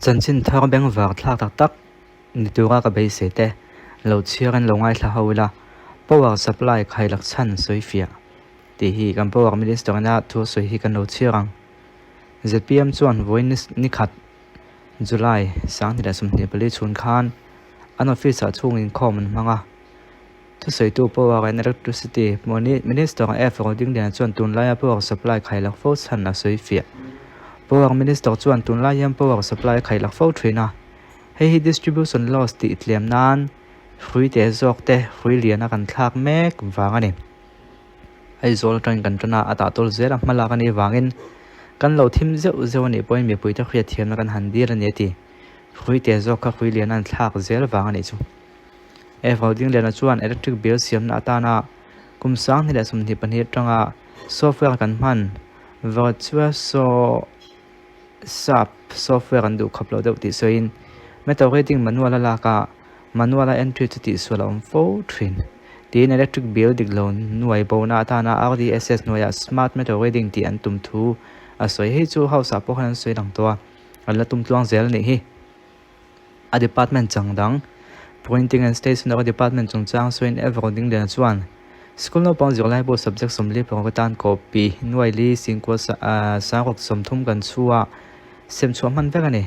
Chanchin thar beng vak thlak tak tak nitura ka bei se te lo chiaran lo ngai thla hola power supply khailak chan soifia ti hi kan power minister na thu soi hi kan lo chiarang ZPM chuan voice ni khat July sang ni da sum ni pali chun khan an office a chungin common manga thu soi tu power and electricity minister f ding den chuan tun lai power supply khailak fo chan na soifia power minister chuan tun lai yam power supply khailak fo thina hei distribution loss ti tlem nan hrui te zok te hrui liana kan thlak mek wangani ai zol tang kan tana ata tol zera mala kan i wangin kan lo thim zeu ni point mi puita khria thiam kan handir ani ti hrui te zok kha hrui liana thlak zel wangani chu e holding lena chuan electric bill siam na atana kumsang ni la sumni pani tanga software kan man virtual so SAP software kan du khaplo deuh ti soin metal reading manual la ka manual entry chu ti sualom fo thin tin electric bill dik loan nuai bona ta na RDSS noya smart metal reading ti an tum thu a soi hi chu house a pokhan soi dang to ala tum tluang zel ni hi a department changdang printing and stationery department chungchang soin everything den chuan school no pang zirlai bo subject somli pangatan copy nuai li singko sa rok somthum kan chuwa sem chu man vekani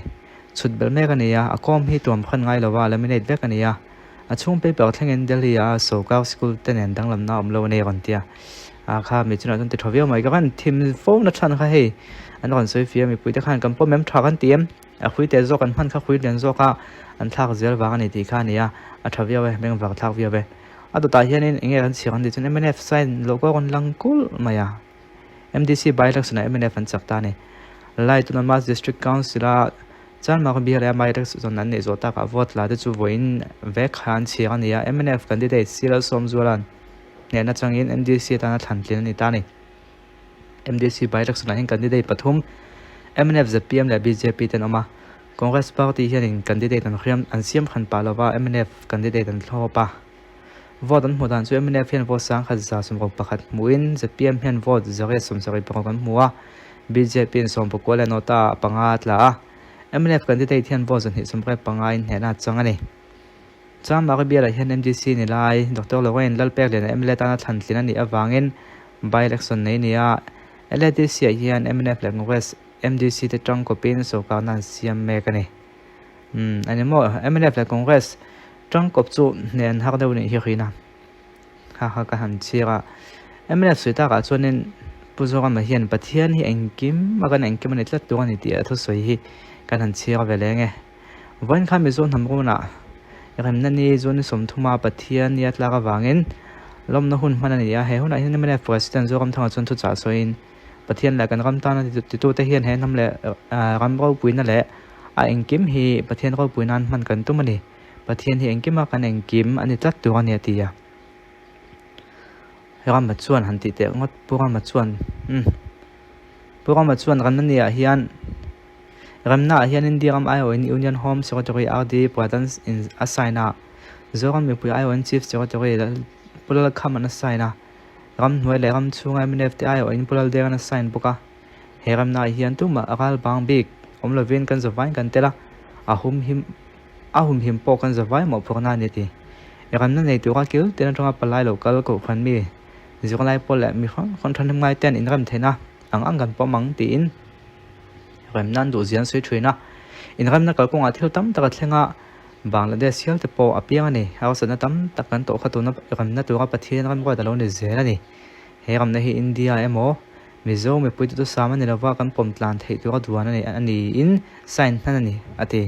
chut bel me kania a kom hi tuam khan ngai lawa laminate vekania a chung paper thlengin delia so ka school tenen dang lam na omlo ne kan tia a kha mi chuna ton te thovio mai kan thim phone na than kha he an kon soi fia mi puite khan kan po mem tha kan tiem a khui te zo kan man kha khui den zo ka an thak zel wa kan ti kha nia a thovio we meng wa thak via we a to ta hianin enge kan siang di chun MNF sign logo kon langkul maya MDC by election MNF an chakta ne lai Autonomous District Council chan ma bi ra mai rak zon nan ne zo ta ka vote la de chu voin ve khan chi ania MNF candidate sila som zualan ne na changin MDC ta na than tlin ni ta ni MDC by election hin candidate pathum MNF ZPM la BJP ten oma Congress party hianin candidate an khriam an siam khan palawa MNF candidate an thlopa vote an mudan chu MNF hian vote sang kha za sum rok pakhat muin ZPM hian vote zare sum zare program muwa BJP som pokola nota pangat la MNF candidate hian vote an hi sumre pangai hena changani cham ma bi ra hian MDC ni lai Dr. Lowen lalpek le MLA ta na than tlin ani awangin by election nei nia LDC hian MNF le Congress MDC te tang ko pin so ka nan siam me kani ani mo MNF le Congress tang kop chu nen hak deu ni hi khina ha ka han chira MNF suita ka chuanin puzoga ma hian pathian hi engkim magan engkim ani tlat tu ani ti a thu soi hi kan han chia velenge voin kha mi zon hamruna ram nani zon som thuma pathian ya tla ka wangin lom na hun manani ya he hun a hin mena president zo kam thanga chon thu cha soin pathian la kan ram ta na ti tu te hian he nam le ram ro puina le a engkim hi pathian ro puinan man kan tu mani pathian hi engkim ma kan engkim ani tlat tu ani ti ya ram ma chuan han ti te ngot pura ma chuan ram nani ya hian ramna hian indiam IO in Union Home Secretary RD Pradans in assigna zoram mi pui IO Chief Secretary pulal khaman assigna ram noi le ram chunga MNF te IO in pulal degan assign buka he ramna hian tu ma agal bang big omlovin kan zawain kan tela ahum him po kan zawai mo phorna ni ti ramna nei tu ka kil tena tonga palai local ko khan mi zolai pol mi khon than ngai ten in ram thena ang kan pomang ti in ram nan du zian sui thuina in ram na ka konga thil tam taka thlenga Bangladesh hial te po apiang ani house na tam takan to khatuna ram na tu ka pathian ram ko dalo ne zela ni he ram na hi India emo mizo me puitu to sama ni lawa kan pom tlan thei tu ka duana ni ani in sign hanani ati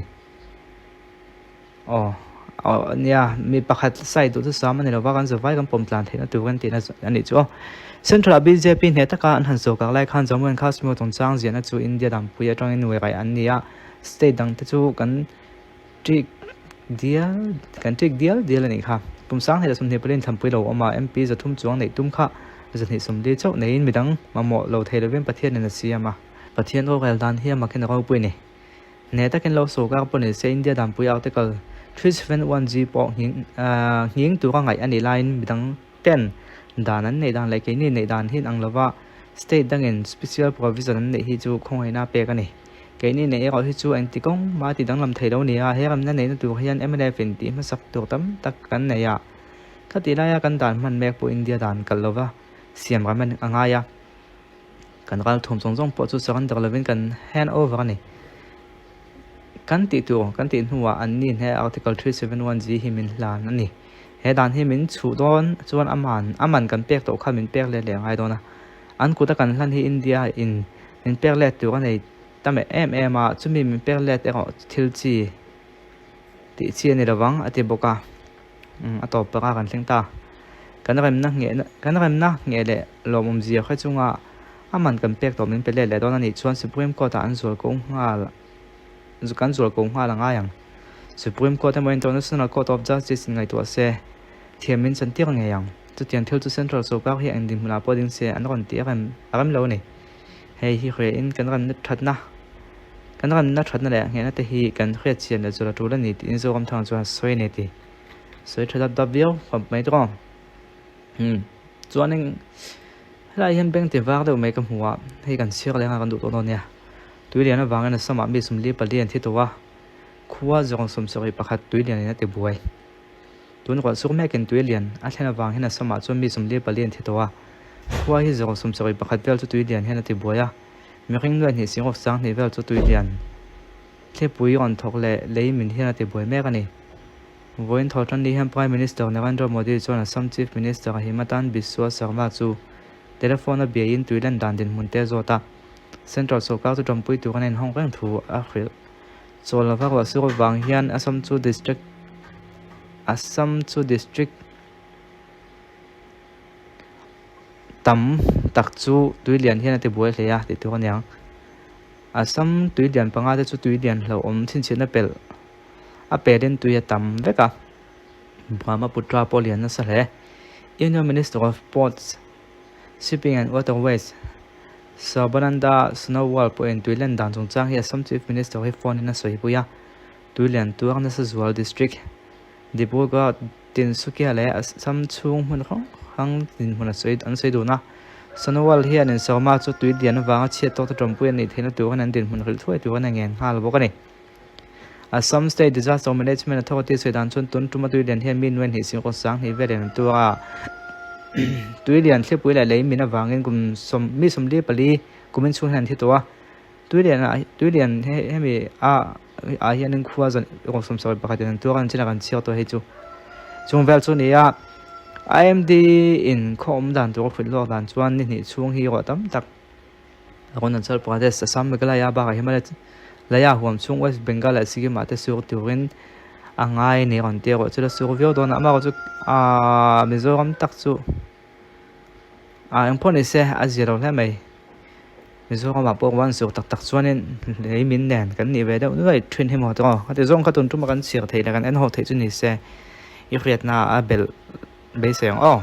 nia mi pakhat sai tu sama ni lawa kan zawai kan pom tlan thei na tu kan ti na ani chu Central BJP ne taka an han so ka lai khan jamwen khasmo tong chang zian chu India dam puya tang in we kai an nia state dang te chu kan tik deal ni kha pum sang he sum ne pelin tham pui lo oma MP za thum chuang nei tum kha za ni sum de chau nei midang mamo lo thei lo ven pathian na siama pathian ro gal dan hiam ma khen ro pui ni ne ta ken lo so ka pon se India dam puya article 371G po hing tu ka ngai ani line midang 10 danan nei dan like ni nei dan hin ang lawa state dangin special provision nei hi chu khongai na pe ka ni cái này này gọi chú anh thì cũng mà thì đang làm thầy đâu nè hay làm nên này nó tụi hiền em đây phiền tí mà sắp tụi tấm tắc cắn này à cái tí này căn đàn mình mẹ của India đàn cẩn lâu va xiêm cái mình ăn ai à cần cái thùng song song bỏ chú sáng được là bên cần hand over này căn tí hùa anh nhìn hay article 371 gì mình là nó nè hay đàn hi mình chủ đón chuan aman kan pek to kha min pek le le ngai dona an ku ta kan hlan hi India in pek le tu kan nei tame em a chumi min pek le te ho thil chi ti chi ni rawang ati boka atop pa kan thleng ta kan rem na nge le lomum zia kha chunga aman kan pek to min pe le dona ni chuan Supreme Court an zul ko nga zu kan zul ko nga la nga yang Supreme Court and International Court of Justice ngai to se thiam min chan tiang nge yang chu tian thil chu Central Soka hi ang dim hula poding se an ron ti aram lo ni hei hi khre in kan ran that na le nge na te hi kan khre chian la zura tu la ni in zo kam thang chu soi ne ti soi that da bio kham mai tro chuaning lai hian beng te war do mai kam huwa hei kan siak le nga kan du to no ne tuilian awang na sama mi sum li palian thi to wa khuwa zong som sori pakhat tuilian na te buai tun ko sur me ken tuilian a thena wang hena sama chom mi sum li palian thi to wa khuwa hi zong som sori pakhat vel chu tuilian hena te buaya mi ring lo ni sing of sang ni vel chu tuilian the pui on thok le lei min hena te buai me ka ni voin thotan ni ham Prime Minister Narendra Modi chon Assam Chief Minister Himatan Biswa Sarma chu telephone a biain tuilan dan din mun te zota Central Soka chu trompui tu kanen hong rang thu a khil chola va wa sur wang hian Assam chu district tam tak chu tuilian hian te buai hle ya ti tu kanyang Assam tuilian panga te chu tuilian hlo om thin chin na pel a peden tuya tam veka Brahmaputra polian na sale Union Minister of Ports Shipping and Waterways Sabananda Snowball point tuilan dan chung chang hi Assam Chief Minister hi phone na soi puya tuilan tuang na sa Zual district Dibuga Tinsukia le Assam chung mun hang tin mun soi an soi do na Snowball hi an Sarma chu tuilan wanga che to trompu ni thena tu kan din mun khil thoi tu kan ngen hal bo kani Assam State Disaster Management Authority soi dan chun tun tuma tuilan hi min wen hi sing ko sang hi velen tu a tuilian tle pui la lei min awangin kum som mi som li pali kumin chung han thi to tuilian he mi a hian in khuwa zan ro som soi pakhat an tu kan china kan chiao to he chu chung vel chu ni a IMD in khom dan to khul lo dan chuan ni chung hi ro tam tak Arunachal Pradesh Assam Meghalaya ba Himalaya laya huam chung West Bengal Sikkim ate sur turin angai ni ron te ro chula sur vio don ama chu Mizoram tak chu ang pon ise aziro le mai Mizoram apo wan sur tak chuanin lei min nen kan ni ve da noi thrin he mo to ate zong khatun tu ma kan sir thei la kan en ho thei chu ni se i khriat na a bel be se oh